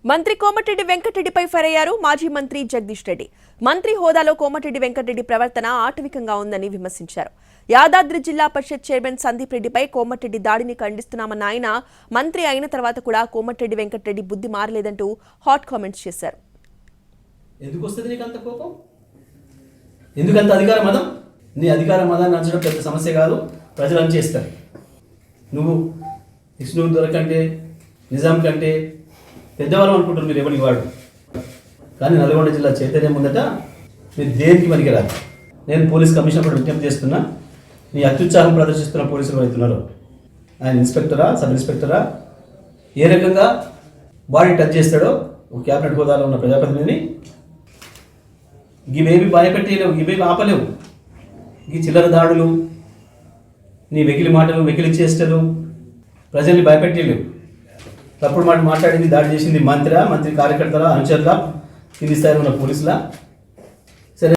మంత్రి కోమటిరెడ్డి వెంకటరెడ్డిపై ఫైర్ అయ్యారు మాజీ మంత్రి జగదీష్ రెడ్డి. మంత్రి హోదాలో కోమటిరెడ్డి వెంకటరెడ్డి ప్రవర్తన ఆటవికంగా ఉందని విమర్శించారు. యాదాద్రి జిల్లా పరిషత్ చైర్మన్ సందీప్ రెడ్డిపై కోమటిరెడ్డి దాడిని ఖండిస్తున్నామన్న ఆయన మంత్రి అయిన తర్వాత కూడా కోమటిరెడ్డి వెంకటరెడ్డి బుద్ధి మారలేదంటూ హాట్ కామెంట్స్ చేశారు. ఎందుకు వస్తుంది నీకు అంత కోపం? ఎందుకంత అధికార మదం? నీ అధికార మదాన్ని అంచడం పెద్ద సమస్య కాదు, ప్రజలు అంచేస్తారు. నువ్వు విష్ణువు దొరకంటే నిజాం కంటే పెద్దవాళ్ళం అనుకుంటారు మీరు ఎవరికి వాడు. కానీ నల్గొండ జిల్లా చైతన్యం ముందట మీరు దేనికి పనికిరాదు. నేను పోలీస్ కమిషనర్ కూడా విజ్ఞప్తి చేస్తున్నా, నీ అత్యుత్సాహం ప్రదర్శిస్తున్న పోలీసులు అవుతున్నారు. ఆయన ఇన్స్పెక్టరా, సబ్ ఇన్స్పెక్టరా, ఏ రకంగా బాడీ టచ్ చేస్తాడో ఒక క్యాబినెట్ హోదాలో ఉన్న ప్రజాప్రతినిధిని ఇవేవి భయపెట్టలేవు, ఇవేవి ఆపలేవు. ఈ చిల్లర దాడులు, నీ వెకిలి మాటలు, వెకిలి చేష్టలు ప్రజల్ని భయపెట్టలేవు. తప్పుడు మాట మాట్లాడింది, దాడి చేసింది మంత్రి కార్యకర్తల, అనుచరుల, కింది స్థాయిలో ఉన్న పోలీసుల.